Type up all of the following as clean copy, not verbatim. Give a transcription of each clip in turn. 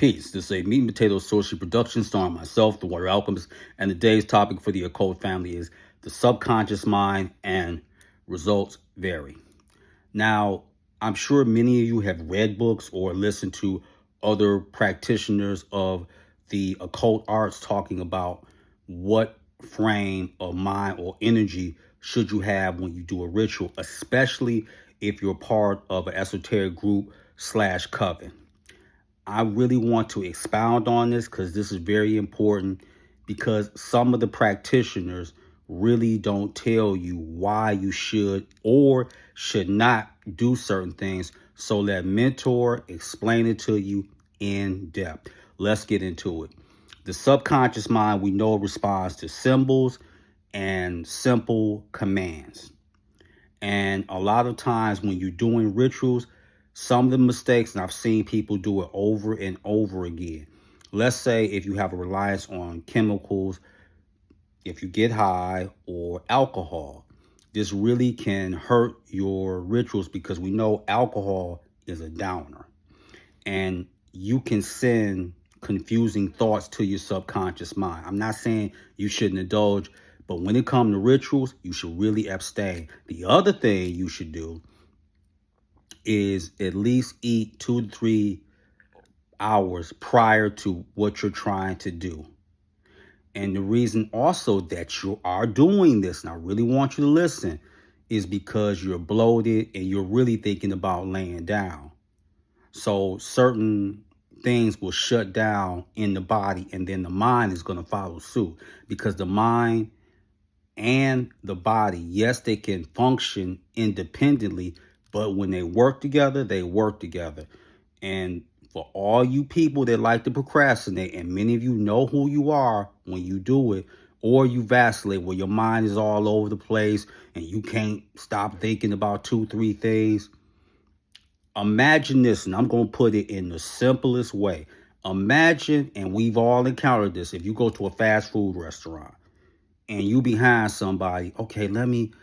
Peace. This is a Meat and Potato Social production starring myself, the Warrior Alchemist, and today's topic for the occult family is the subconscious mind and results vary. Now, I'm sure many of you have read books or listened to other practitioners of the occult arts talking about what frame of mind or energy should you have when you do a ritual, especially if you're part of an esoteric group slash coven. I really want to expound on this because this is very important because some of the practitioners really don't tell you why you should or should not do certain things. So let mentor explain it to you in depth. Let's get into it. The subconscious mind, we know, responds to symbols and simple commands. And a lot of times when you're doing rituals, some of the mistakes, and I've seen people do it over and over again. Let's say if you have a reliance on chemicals, if you get high, or alcohol, this really can hurt your rituals because we know alcohol is a downer. And you can send confusing thoughts to your subconscious mind. I'm not saying you shouldn't indulge, but when it comes to rituals, you should really abstain. The other thing you should do is at least eat 2 to 3 hours prior to what you're trying to do. And the reason also that you are doing this, and I really want you to listen, is because you're bloated and you're really thinking about laying down. So certain things will shut down in the body, and then the mind is going to follow suit because the mind and the body, yes, they can function independently, but when they work together, they work together. And for all you people that like to procrastinate, and many of you know who you are when you do it, or you vacillate where your mind is all over the place and you can't stop thinking about 2, 3 things. Imagine this, and I'm going to put it in the simplest way. Imagine, and we've all encountered this, if you go to a fast food restaurant and you behind somebody, okay, let me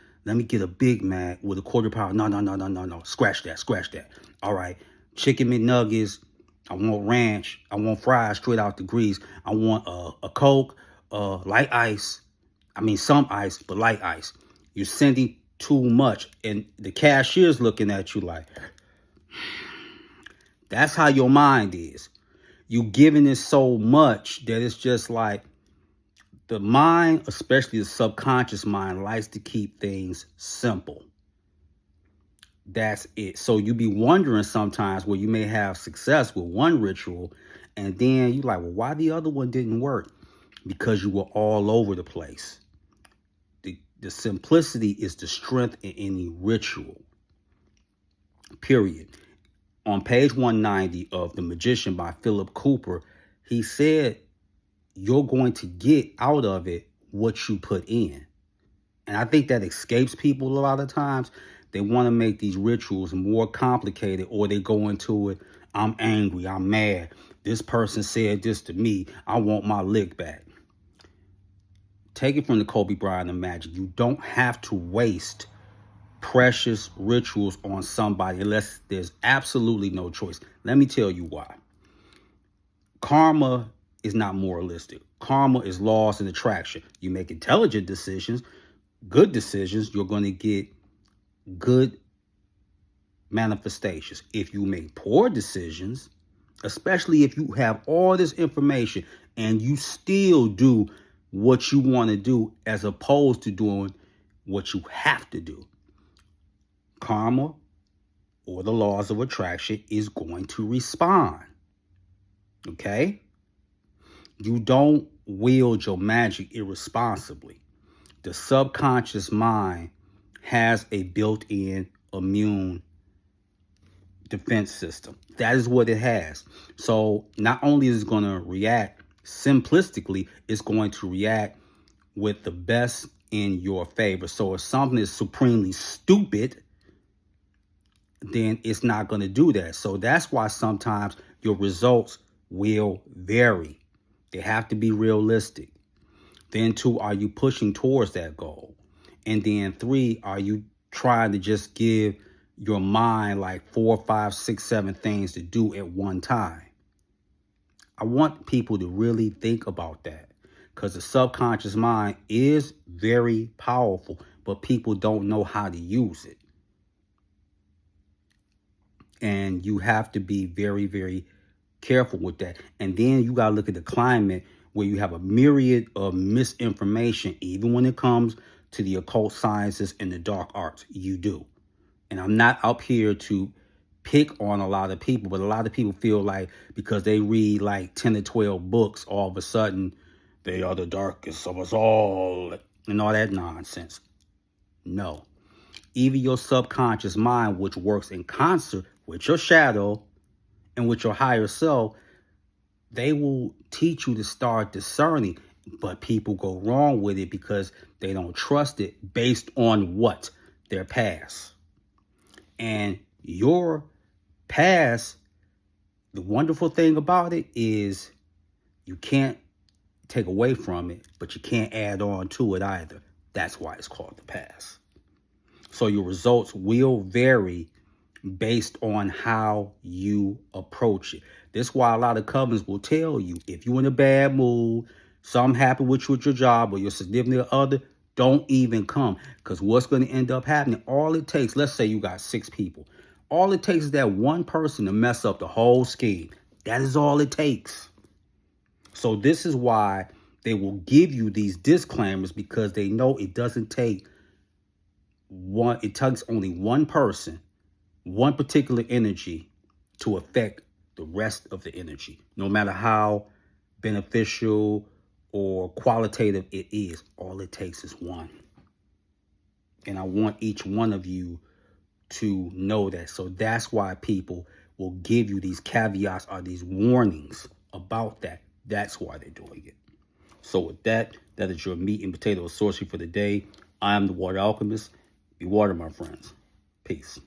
get a Big Mac with a quarter pounder. No. Scratch that. All right. Chicken McNuggets. I want ranch. I want fries straight out the grease. I want a Coke, light ice. I mean, some ice, but light ice. You're sending too much. And the cashier's looking at you like, that's how your mind is. You giving it so much that it's just like, the mind, especially the subconscious mind, likes to keep things simple. That's it. So you be wondering sometimes where you may have success with one ritual, and then you like, well, why the other one didn't work? Because you were all over the place. The simplicity is the strength in any ritual. Period. On page 190 of The Magician by Philip Cooper, he said, you're going to get out of it what you put in. And I think that escapes people a lot of times. They want to make these rituals more complicated, or they go into it, I'm angry, I'm mad. This person said this to me. I want my lick back. Take it from the Kobe Bryant of magic. You don't have to waste precious rituals on somebody unless there's absolutely no choice. Let me tell you why. Karma is not moralistic. Karma is laws and attraction. You make intelligent decisions, good decisions, you're going to get good manifestations. If you make poor decisions, especially if you have all this information and you still do what you want to do as opposed to doing what you have to do, karma or the laws of attraction is going to respond. Okay? You don't wield your magic irresponsibly. The subconscious mind has a built-in immune defense system. That is what it has. So not only is it going to react simplistically, it's going to react with the best in your favor. So if something is supremely stupid, then it's not going to do that. So that's why sometimes your results will vary. They have to be realistic. Then 2, are you pushing towards that goal? And then 3, are you trying to just give your mind like 4, 5, 6, 7 things to do at one time? I want people to really think about that, because the subconscious mind is very powerful, but people don't know how to use it. And you have to be very, very careful with that. And then you got to look at the climate where you have a myriad of misinformation, even when it comes to the occult sciences and the dark arts. You do. And I'm not up here to pick on a lot of people, but a lot of people feel like because they read like 10 to 12 books, all of a sudden they are the darkest of us all and all that nonsense. No. Even your subconscious mind, which works in concert with your shadow and with your higher self, they will teach you to start discerning. But people go wrong with it because they don't trust it based on what? Their past. And your past, the wonderful thing about it is you can't take away from it, but you can't add on to it either. That's why it's called the past. So your results will vary based on how you approach it. That's why a lot of covens will tell you, if you're in a bad mood, something happened with you at your job or your significant other, don't even come. Because what's going to end up happening, all it takes, let's say you got 6 people. All it takes is that one person to mess up the whole scheme. That is all it takes. So this is why they will give you these disclaimers, because they know it doesn't take one, it takes only one person, one particular energy to affect the rest of the energy, no matter how beneficial or qualitative it is. All it takes is one. And I want each one of you to know that. So that's why people will give you these caveats or these warnings about that. That's why they're doing it. So with that, that is your meat and potato sorcery for the day. I am the Water Alchemist. Be water, my friends. Peace.